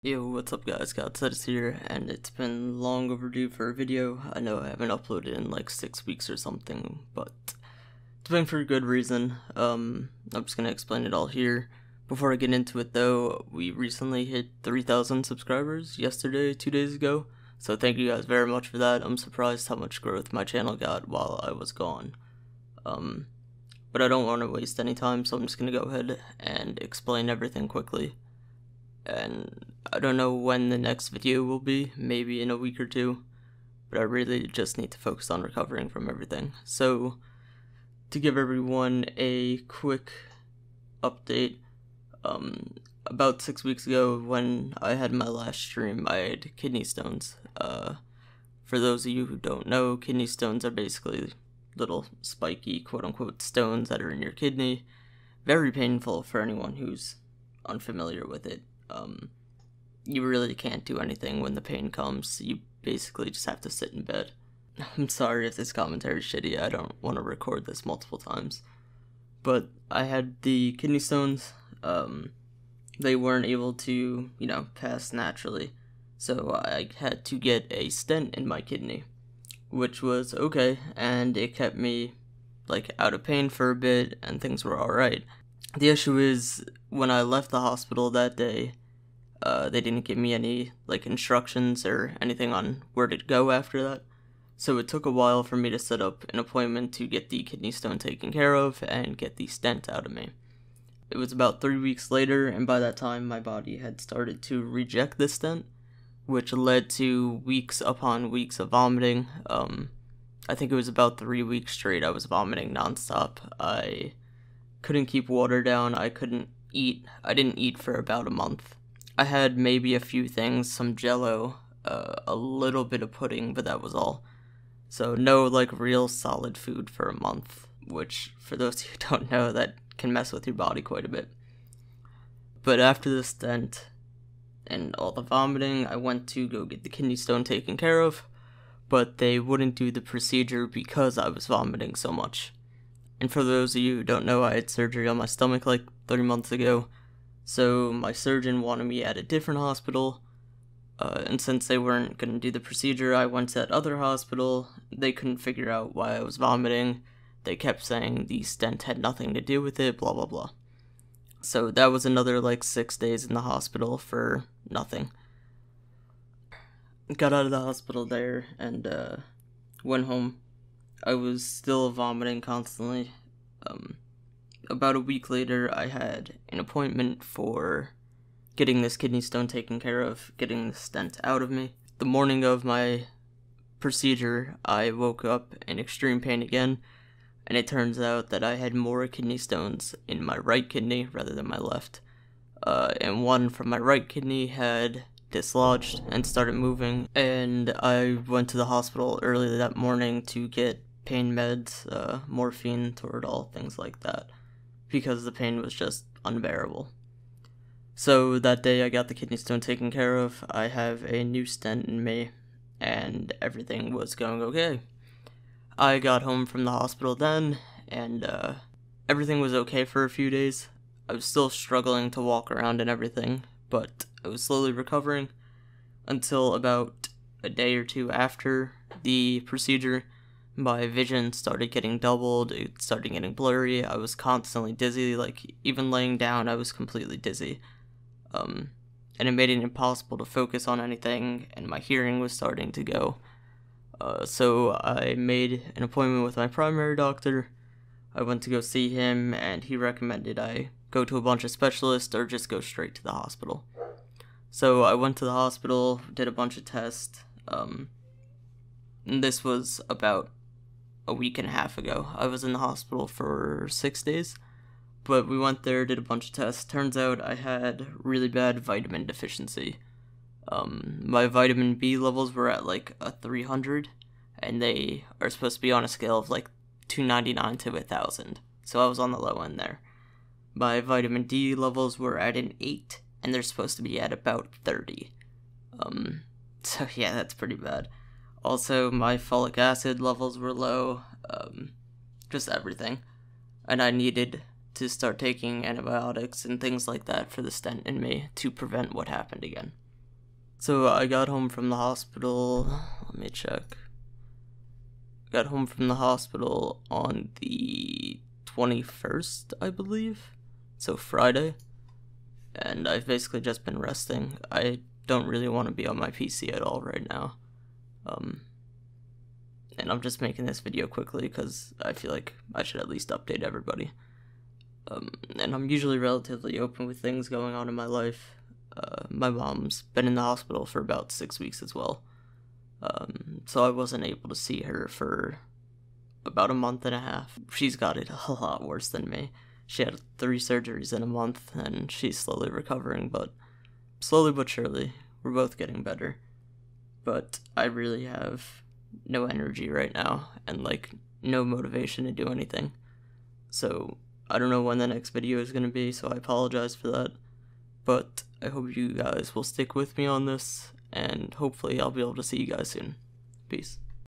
Yo, what's up guys, Godstatus here, and it's been long overdue for a video. I know I haven't uploaded in like 6 weeks or something, but it's been for a good reason. I'm just gonna explain it all here. Before I get into it though, we recently hit 3,000 subscribers yesterday, 2 days ago, so thank you guys very much for that. I'm surprised how much growth my channel got while I was gone. But I don't want to waste any time, so I'm just gonna go ahead and explain everything quickly. And I don't know when the next video will be, maybe in a week or two, but I really just need to focus on recovering from everything. So, to give everyone a quick update, about 6 weeks ago when I had my last stream, I had kidney stones. For those of you who don't know, kidney stones are basically little spiky quote-unquote stones that are in your kidney. Very painful for anyone who's unfamiliar with it. You really can't do anything when the pain comes. You basically just have to sit in bed. I'm sorry if this commentary is shitty, I don't want to record this multiple times. But I had the kidney stones. They weren't able to, pass naturally. So I had to get a stent in my kidney, which was okay, and it kept me, out of pain for a bit, and things were alright. The issue is, when I left the hospital that day, they didn't give me any, instructions or anything on where to go after that. So it took a while for me to set up an appointment to get the kidney stone taken care of and get the stent out of me. It was about 3 weeks later, and by that time my body had started to reject the stent, which led to weeks upon weeks of vomiting. I think it was about 3 weeks straight I was vomiting nonstop. I couldn't keep water down, I couldn't eat. I didn't eat for about a month. I had maybe a few things, some jello, a little bit of pudding, but that was all. So no, real solid food for a month, which, for those who don't know, that can mess with your body quite a bit. But after the stent and all the vomiting, I went to go get the kidney stone taken care of, but they wouldn't do the procedure because I was vomiting so much. And for those of you who don't know, I had surgery on my stomach 3 months ago, so my surgeon wanted me at a different hospital, and since they weren't going to do the procedure, I went to that other hospital. They couldn't figure out why I was vomiting. They kept saying the stent had nothing to do with it, blah blah blah. So that was another 6 days in the hospital for nothing. Got out of the hospital there and went home. I was still vomiting constantly. About a week later, I had an appointment for getting this kidney stone taken care of, getting the stent out of me. The morning of my procedure, I woke up in extreme pain again, and it turns out that I had more kidney stones in my right kidney rather than my left. And one from my right kidney had dislodged and started moving, and I went to the hospital early that morning to get pain meds, morphine, Toradol, things like that, because the pain was just unbearable. So that day I got the kidney stone taken care of. I have a new stent in me, and everything was going okay. I got home from the hospital then, and everything was okay for a few days. I was still struggling to walk around and everything, but I was slowly recovering until about a day or two after the procedure. My vision started getting doubled, it started getting blurry, I was constantly dizzy, even laying down I was completely dizzy. And it made it impossible to focus on anything, and my hearing was starting to go. So I made an appointment with my primary doctor. I went to go see him, and he recommended I go to a bunch of specialists or just go straight to the hospital. So I went to the hospital, did a bunch of tests, and this was about a week and a half ago. I was in the hospital for 6 days, but we went there, did a bunch of tests. Turns out I had really bad vitamin deficiency. My vitamin B levels were at a 300, and they are supposed to be on a scale of 299 to 1000, so I was on the low end there. My vitamin D levels were at an 8, and they're supposed to be at about 30. So yeah, that's pretty bad. Also, my folic acid levels were low, just everything. And I needed to start taking antibiotics and things like that for the stent in me to prevent what happened again. So I got home from the hospital, let me check. Got home from the hospital on the 21st, I believe. So Friday. And I've basically just been resting. I don't really want to be on my PC at all right now. And I'm just making this video quickly because I feel like I should at least update everybody. And I'm usually relatively open with things going on in my life. My mom's been in the hospital for about 6 weeks as well. So I wasn't able to see her for about a month and a half. She's got it a lot worse than me. She had 3 surgeries in a month, and she's slowly recovering, but slowly but surely, we're both getting better. But I really have no energy right now, and like, no motivation to do anything. So, I don't know when the next video is going to be, so I apologize for that. But I hope you guys will stick with me on this, and hopefully I'll be able to see you guys soon. Peace.